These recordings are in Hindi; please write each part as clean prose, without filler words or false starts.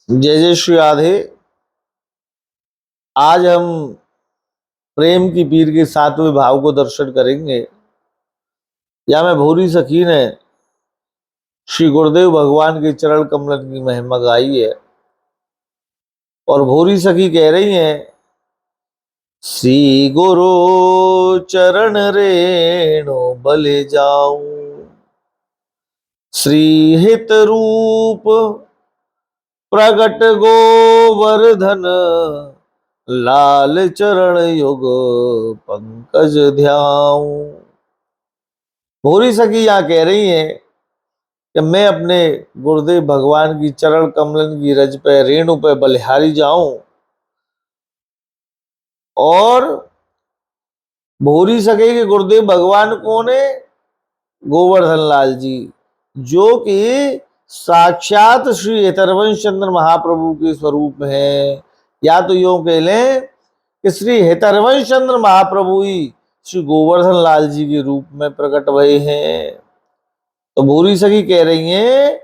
जय जय श्री राधे। आज हम प्रेम की पीर के 7वें भाव को दर्शन करेंगे। या में भूरी सखी ने श्री गुरुदेव भगवान के चरण कमलन की महिमा गाई है और भूरी सखी कह रही हैं, श्री गुरु चरण रेणु बले जाऊं, श्री हित रूप प्रगट गोवर्धन, लाल चरण युग पंकज ध्याऊं। भूरी सखी यहाँ कह रही है कि मैं अपने गुरुदेव भगवान की चरण कमलन की रज पे रेणु पे बलिहारी जाऊं। और भूरी सखी के गुरुदेव भगवान कौन है? गोवर्धन लाल जी, जो कि साक्षात श्री हितरवंश चंद्र महाप्रभु के स्वरूप है। या तो यूं कह लें कि श्री हितरवंश चंद्र महाप्रभु ही श्री गोवर्धन लाल जी के रूप में प्रकट भये हैं। तो भूरी सखी कह रही हैं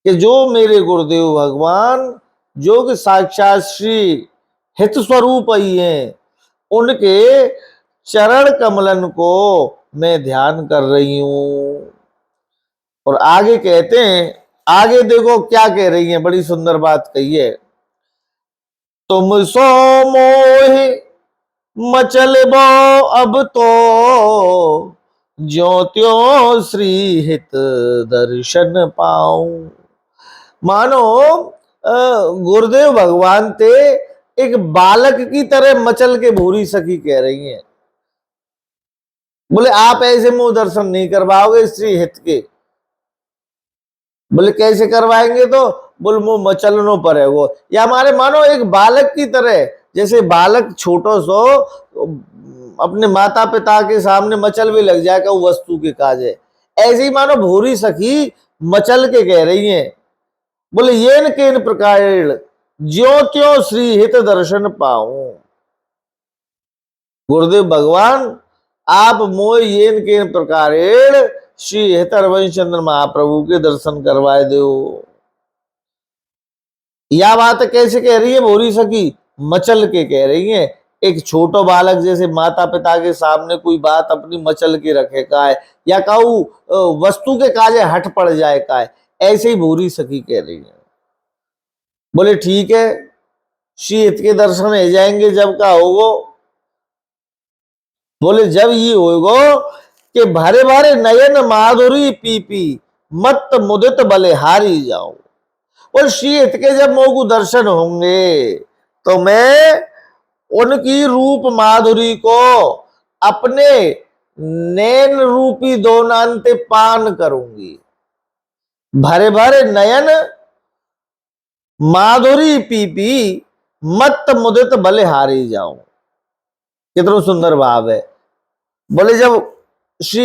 कि जो मेरे गुरुदेव भगवान, जो कि साक्षात श्री हित स्वरूप ही हैं, उनके चरण कमलन को मैं ध्यान कर रही हूं। और आगे कहते हैं, आगे देखो क्या कह रही हैं, बड़ी सुंदर बात कही है। तुम सो मोहि मचल बो अब तो, ज्यों त्यों श्री हित दर्शन पाऊं। मानो गुरुदेव भगवान थे एक बालक की तरह मचल के भूरी सखी कह रही हैं। बोले आप ऐसे मुंह दर्शन नहीं करवाओगे श्री हित के। बोले कैसे करवाएंगे? तो बोल मुंह मचलनो पर वो, या हमारे मानो एक बालक की तरह, जैसे बालक छोटो सो अपने माता पिता के सामने मचल भी लग जाएगा वो वस्तु के काजे, ऐसे ही मानो भूरी सखी मचल के कह रही हैं। बोले ये न केन प्रकार ज्यों त्यों श्री हित दर्शन पाऊं। गुरुदेव भगवान आप मोह येन केन प्रकार श्री हितरवंश चंद्र महाप्रभु के दर्शन करवाए दो। यह बात कैसे कह रही है भूरी सखी? मचल के कह रही है। एक छोटो बालक जैसे माता पिता के सामने कोई बात अपनी मचल के रखे का है, या कहूं वस्तु के काजे हट पड़ जाए का है, ऐसे ही भूरी सखी कह रही है। बोले ठीक है, श्री हित के दर्शन हो जाएंगे जब का होगो। बोले जब ये होगो कि भरे भरे नयन माधुरी पी पी, मत मुदित बलिहारी जाओ। और श्री हित के जब मोह को दर्शन होंगे तो मैं उनकी रूप माधुरी को अपने नैन रूपी दोनांते पान करूंगी। भरे भरे नयन माधुरी पी पी, मत मुदित बलिहारी जाऊं। कितना सुंदर भाव है। बोले जब श्री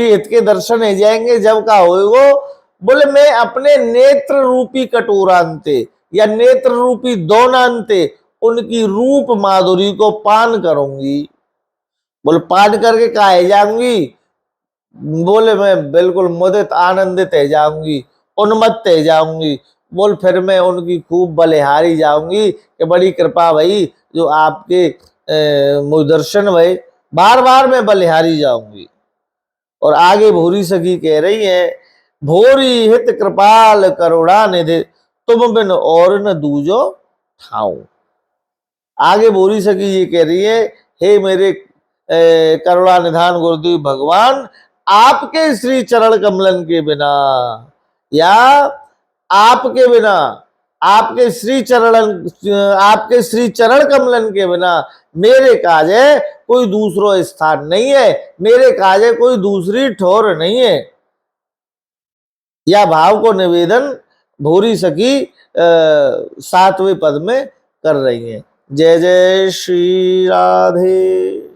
हित के दर्शन हो जाएंगे जब का होएगो, बोले मैं अपने नेत्र रूपी कटोरांते या नेत्र रूपी दोनांते उनकी रूप माधुरी को पान करूंगी। बोले पान करके कहा जाऊंगी? बोले मैं बिल्कुल मुदित आनंदित हो जाऊंगी, उन्मत्त हो जाऊंगी। बोल फिर मैं उनकी खूब बलिहारी जाऊंगी कि बड़ी कृपा भाई, जो आपके दर्शन भई, बार बार मैं बलिहारी जाऊंगी। और आगे भूरी सखी कह रही है, भोरी हित कृपाल करुणा निधि, तुम बिन और न दूजो ठाऊं। आगे भूरी सखी ये कह रही है, हे मेरे करुणा निधान गुरुदेव भगवान, आपके श्री चरण कमलन के बिना, या आपके बिना, आपके श्री चरण कमलन के बिना मेरे काजे कोई दूसरो स्थान नहीं है, मेरे काजे कोई दूसरी ठोर नहीं है। यह भाव को निवेदन भूरी सखी 7वें पद में कर रही है। जय जय श्री राधे।